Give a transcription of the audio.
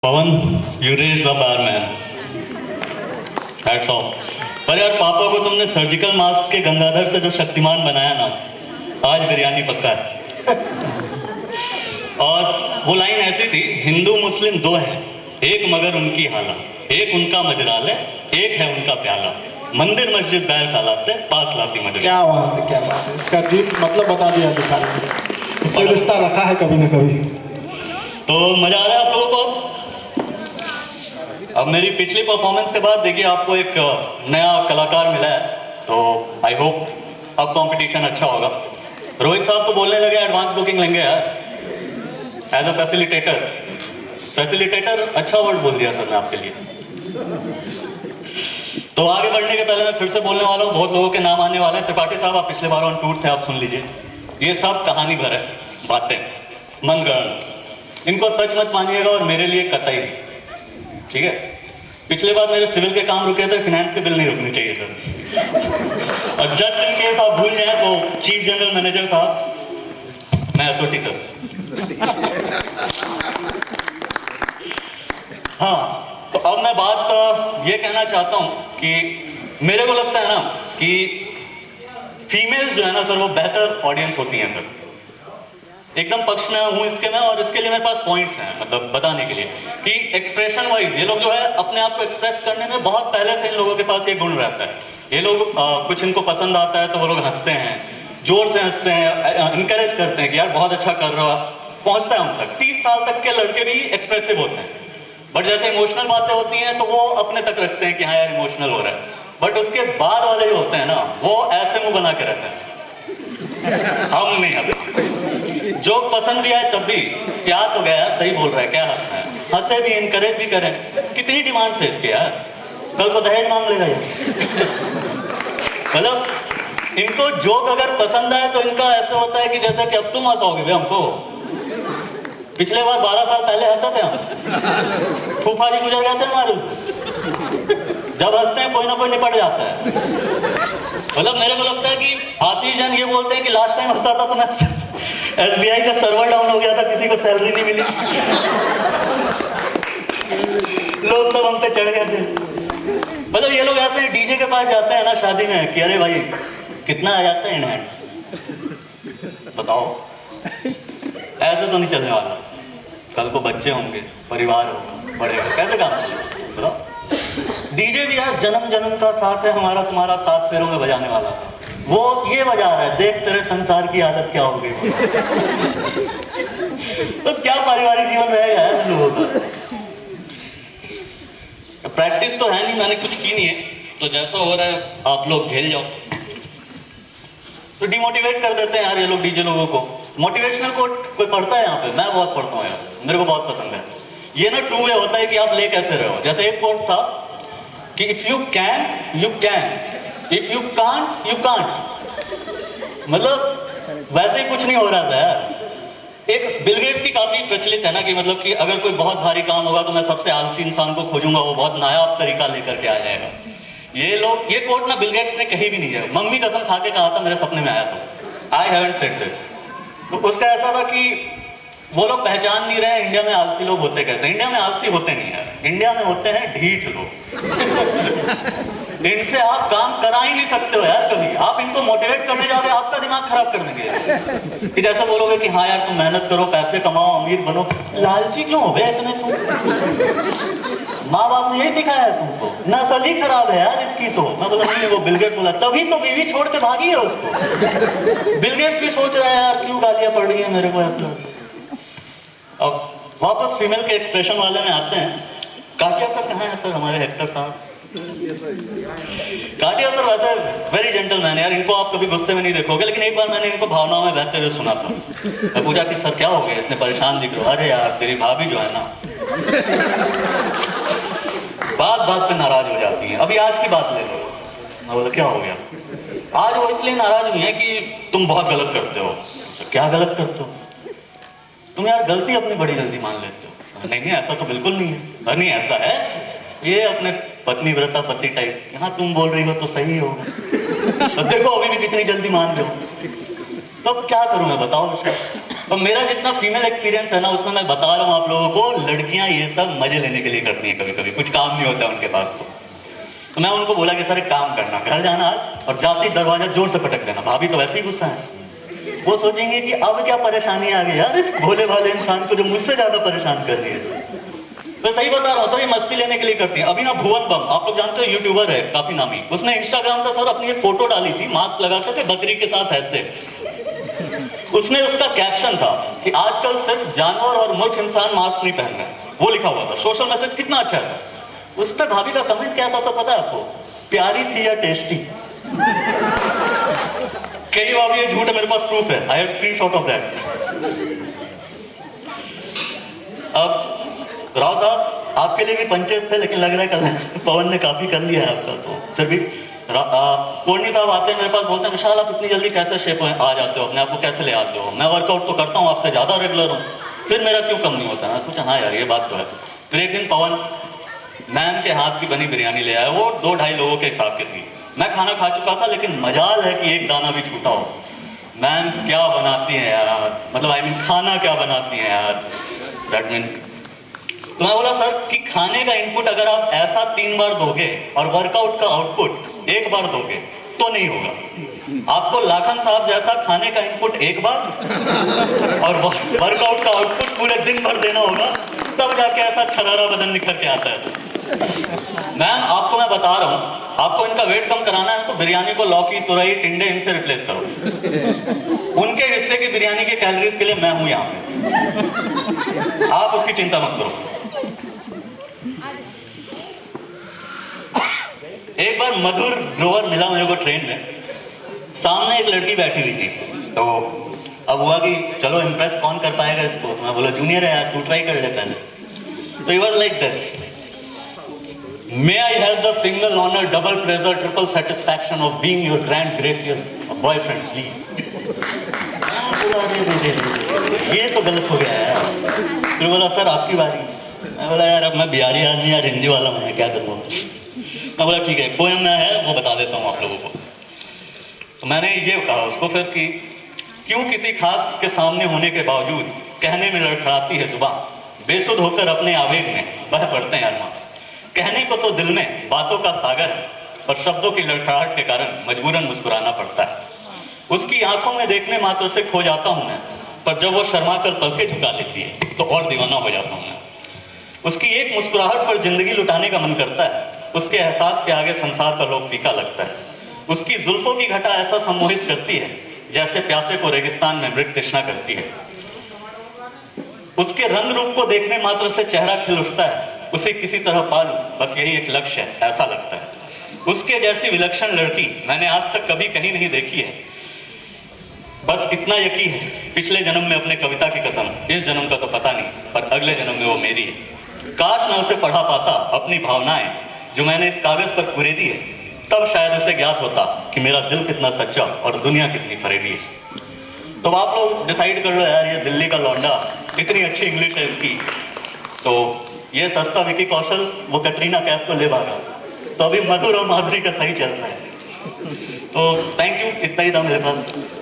Pawan, you raise the bar man, hats off. पर यार पापा को तुमने सर्जिकल मास्क के गंगाधर से जो शक्तिमान बनाया ना, आज बिरयानी पक्का है। और वो लाइन ऐसी थी, हिंदू मुस्लिम दो हैं, एक मगर उनकी हाला, एक उनका मजरालय, एक है उनका प्याला, मंदिर मस्जिद बैल कहलाते, पास लाती मदद। क्या बात है, क्या बात है। इसका डीप मतलब बता दिया दिखा, इससे रिश्ता रखा है कभी न कभी। तो मजा आ रहा है आप लोगों को? अब मेरी पिछली परफॉर्मेंस के बाद देखिए आपको एक नया कलाकार मिला है, तो आई होप अब कंपटीशन अच्छा होगा। रोहित साहब तो बोलने लगे एडवांस बुकिंग लेंगे यार, एज अ फैसिलिटेटर। फैसिलिटेटर अच्छा वर्ड बोल दिया सर मैं आपके लिए। तो आगे बढ़ने के पहले मैं फिर से बोलने वाला हूँ, बहुत लोगों के नाम आने वाले हैं। त्रिपाठी साहब आप पिछले बार ऑन टूर थे, आप सुन लीजिए। ये सब कहानी भर है, बातें मनगढ़ंत, इनको सच मत मानिएगा और मेरे लिए कतई नहीं, ठीक है? पिछले बार मेरे सिविल के काम रुके थे, फाइनेंस के बिल नहीं रुकने चाहिए सर। और जस्ट इन केस आप भूल जाए तो चीफ जनरल मैनेजर साहब, मैं एसओटी सर। हाँ, तो अब मैं बात ये कहना चाहता हूं कि मेरे को लगता है ना कि फीमेल्स जो है ना सर, वो बेहतर ऑडियंस होती हैं सर। एकदम पक्ष में हूँ इसके में, और इसके लिए मेरे पास पॉइंट्स हैं, मतलब बताने के लिए कि एक्सप्रेशन वाइज ये लोग जो है अपने आप को एक्सप्रेस करने में बहुत पहले से इन लोगों के पास ये गुण रहता है। ये लोग कुछ इनको पसंद आता है तो वो लोग हंसते हैं, जोर से हंसते हैं, इनकरेज करते हैं कि यार बहुत अच्छा कर रहा है, पहुंचता है उन तक। 30 साल तक के लड़के भी एक्सप्रेसिव होते हैं, बट जैसे इमोशनल बातें होती हैं तो वो अपने तक रखते हैं कि हाँ यार इमोशनल हो रहा है। बट उसके बाद वाले जो होते हैं ना, वो ऐसे मुंह बना के रहते हैं, हम नहीं हंसते। जो पसंद भी आए तब भी क्या तो गया, सही बोल रहा है, क्या हंसना है, हंसे भी, इनकरेज भी करें। कितनी डिमांड है इसके यार, कल को दहेज मांग लेगा ये। मतलब इनको जोक अगर पसंद आए तो इनका ऐसा होता है कि जैसा कि अब तुम हंसाओगे भैया हमको। पिछले बार 12 साल पहले हंसे थे हम, फूफा जी गुजर गए थे हमारे। जब हंसते हैं कोई ना कोई निपट जाता है। मतलब मेरे को लगता है कि आशीष जैन ये बोलते हैं कि लास्ट टाइम हंसा था तो मैं SBI का सर्वर डाउन हो गया था, किसी को सैलरी नहीं मिली, लोग सब हम पे चढ़ गए थे। मतलब ये लोग ऐसे डीजे के पास जाते हैं ना शादी में कि अरे भाई कितना आ जाता है इन हैंड, बताओ। ऐसे तो नहीं चलने वाला, कल को बच्चे होंगे, परिवार होगा, बढ़ेगा, कैसे काम चलेगा बताओ? डीजे भी यार जन्म जन्म का साथ है हमारा, तुम्हारा 7 फेरों में बजाने वाला था, वो ये बजा रहा है, देख तेरे संसार की आदत क्या हो गई। तो क्या पारिवारिक जीवन रहेगा यार लोगों का? प्रैक्टिस तो है नहीं, मैंने कुछ की नहीं है, तो जैसा हो रहा है आप लोग झेल जाओ। तो डिमोटिवेट कर देते हैं यार ये लोग डीजे लोगों को। मोटिवेशनल कोट कोई पढ़ता है यहाँ पे? मैं बहुत पढ़ता हूँ यार, मेरे को बहुत पसंद है। ये ना 2 वे होता है कि आप ले कैसे रहे हो। जैसे एक कोट था कि if you can you can, if you can't you can't. मतलब वैसे ही कुछ नहीं हो रहा था यार। एक बिल गेट्स की काफी प्रचलित है ना कि मतलब कि अगर कोई बहुत भारी काम होगा तो मैं सबसे आलसी इंसान को खोजूंगा, वो बहुत नायाब तरीका लेकर के आ जाएगा। ये लोग, ये कोट ना बिल गेट्स ने कहीं भी नहीं है, मम्मी कसम खा के कहा था, मेरे सपने में आया था। I haven't said this. तो उसका ऐसा था कि वो लोग पहचान नहीं रहे इंडिया में आलसी लोग होते कैसे। इंडिया में आलसी होते नहीं है, इंडिया में होते हैं ढीठ लोग। इनसे आप काम करा ही नहीं सकते हो यार कभी। आप इनको मोटिवेट करने जाओगे, आपका दिमाग खराब कर देंगे कि जैसा बोलोगे कि हाँ यार तुम मेहनत करो, पैसे कमाओ, अमीर बनो। लालची क्यों हो गए इतने तुम? माँ बाप ने यही सिखाया है तुमको? नस्ल ही खराब है यार इसकी। तो मैं बोला नहीं, वो बिल गेट्स बोला, तभी तो बीवी छोड़ के भागी है उसको। बिल गेट्स भी सोच रहा है यार क्यों गालियां पड़ रही है मेरे को ऐसे। अब वापस फीमेल के एक्सप्रेशन वाले में आते हैं। काटिया सर कहाँ है सर, हमारे हेक्टर साहब? काटिया सर वैसे वेरी जेंटलमैन यार, इनको आप कभी गुस्से में नहीं देखोगे, लेकिन एक बार मैंने इनको भावनाओं में बहते हुए सुना था। मैं पूछा कि सर क्या हो गया, इतने परेशान दिख रहे हो? अरे यार तेरी भाभी जो है ना बात बात पे नाराज हो जाती है। अभी आज की बात ले लो। मैं बोला क्या हो गया? आज वो इसलिए नाराज हुई है कि तुम बहुत गलत करते हो। क्या गलत करते हो तुम यार? गलती अपनी बड़ी जल्दी मान लेते हो। नहीं नहीं ऐसा तो बिल्कुल नहीं है। नहीं ऐसा है, ये अपने पत्नी व्रता पति टाइप। यहाँ तुम बोल रही हो तो सही होगा। अब देखो अभी भी कितनी जल्दी मान रहे हो। तो अब क्या करूं मैं, बताओ? और मेरा जितना फीमेल एक्सपीरियंस है ना, उसमें मैं बता रहा हूँ आप लोगों को, लड़कियां ये सब मजे लेने के लिए करती हैं, कभी कभी कुछ काम नहीं होता उनके पास। तो मैं उनको बोला कि सर एक काम करना, घर जाना आज और जाते ही दरवाजा जोर से पटक देना। भाभी तो वैसे ही गुस्सा है, वो सोचेंगे कि अब क्या परेशानी आ गई यार इस भोले भाले इंसान को जो मुझसे ज्यादा परेशान कर रही है। तो सही बता रहा हूँ सर, ये मस्ती लेने के लिए करती हैं। अभी ना भुवन बम, आप लोग जानते हो, यूट्यूबर है काफी नामी, उसने इंस्टाग्राम पर सर अपनी एक फोटो डाली थी मास्क लगा करके बकरी के साथ ऐसे। उसने उसका कैप्शन था कि आजकल सिर्फ जानवर और मूर्ख इंसान मास्क नहीं पहन रहे, वो लिखा हुआ था। सोशल मैसेज कितना अच्छा है सर। उस पर भाभी का कमेंट क्या था सब पता है आपको? प्यारी थी या टेस्टी। कई बार ये झूठ है, मेरे पास प्रूफ है, I have screenshot of that. अब राव साहब आपके लिए भी पंचेस थे, लेकिन लग रहा है कल पवन ने काफी कर लिया है आपका, तो फिर भी पूर्णी साहब आते हैं मेरे पास, बोलते हैं विशाल आप इतनी जल्दी कैसे शेप में आ जाते हो, अपने आप को कैसे ले आते हो? मैं वर्कआउट तो करता हूँ आपसे ज्यादा रेगुलर हूँ, फिर मेरा क्यों कम नहीं होता? मैं सोचा हाँ यार ये बात तो है। फिर एक दिन पवन मैम के हाथ की बनी बिरयानी ले आया, वो 2-2.5 लोगों के हिसाब की थी। मैं खाना खा चुका था, लेकिन मजाल है कि एक दाना भी छूटा हो। मैम क्या बनाती हैं यार, मतलब आई मीन खाना क्या बनाती हैं यार, दैट मीन। तो मैं बोला सर कि खाने का इनपुट अगर आप ऐसा 3 बार दोगे और वर्कआउट का आउटपुट 1 बार दोगे तो नहीं होगा। आपको लाखन साहब जैसा खाने का इनपुट 1 बार और वर्कआउट का आउटपुट पूरे दिन भर देना होगा, तब जाके ऐसा छरारा बदन निकल के आता है। मैम आपको मैं बता रहा हूँ, आपको इनका वेट कम कराना है तो बिरयानी को लौकी, तुरई, टिंडे इनसे रिप्लेस करो। उनके हिस्से की बिरयानी के कैलोरीज के लिए मैं हूं यहाँ पे, आप उसकी चिंता मत करो। एक बार मधुर ग्रोवर मिला मेरे को ट्रेन में, सामने एक लड़की बैठी हुई थी, तो अब हुआ कि चलो इम्प्रेस कौन कर पाएगा इसको, तो मैं बोला जूनियर है यार तू ट्राई कर ले पहले। तो he was like this, may I have the single owner double pleasure triple satisfaction of being your grand gracious boyfriend please. ये तो गलत हो गया यार। फिर बोला सर आपकी बारी। मैं बोला यार अब मैं बिहारी आदमी यार हिंदी वाला मैं क्या करूँ। मैं बोला ठीक है, पोएम में है वो बता देता हूँ आप लोगों को। तो मैंने ये कहा उसको फिर कि क्यों किसी खास के सामने होने के बावजूद कहने में लड़खड़ाती है जुबां, बेसुध होकर अपने आवेग में बह पड़ते हैं अरमां। कहने को तो दिल में बातों का सागर है, पर शब्दों की लड़खड़ाहट के कारण मजबूरन मुस्कुराना पड़ता है। उसकी आंखों में देखने मात्र से खो जाता हूं मैं, पर जब वो शर्मा कर पलके झुका लेती है तो और दीवाना हो जाता हूं मैं। उसकी एक मुस्कुराहट पर जिंदगी लुटाने का मन करता है, उसके एहसास के आगे संसार का लोग फीका लगता है। उसकी जुल्फों की घटा ऐसा सम्मोहित करती है जैसे प्यासे को रेगिस्तान में मृग तृष्णा करती है। उसके रंग रूप को देखने मात्र से चेहरा खिल उठता है, उसे किसी तरह पालूं बस यही एक लक्ष्य है ऐसा लगता है। उसके जैसी विलक्षण लड़की मैंने आज तक कभी कहीं नहीं देखी है। बस इतना यकीन है पिछले जन्म में अपने कविता की कसम, इस जन्म का तो पता नहीं पर अगले जन्म में वो मेरी है। काश मैं उसे पढ़ा पाता अपनी भावनाएं जो मैंने इस कागज पर कुरेदी है, तब शायद उसे ज्ञात होता कि मेरा दिल कितना सच्चा और दुनिया कितनी फरेबी है। तो आप लोग डिसाइड कर लो यार, ये दिल्ली का लौंडा इतनी अच्छी इंग्लिश है इसकी, तो ये सस्ता विकी कौशल वो कटरीना कैफ को ले भागा, तो अभी मधुर और माधुरी का सही चल रहा है। तो थैंक यू, इतना ही था मेरे पास।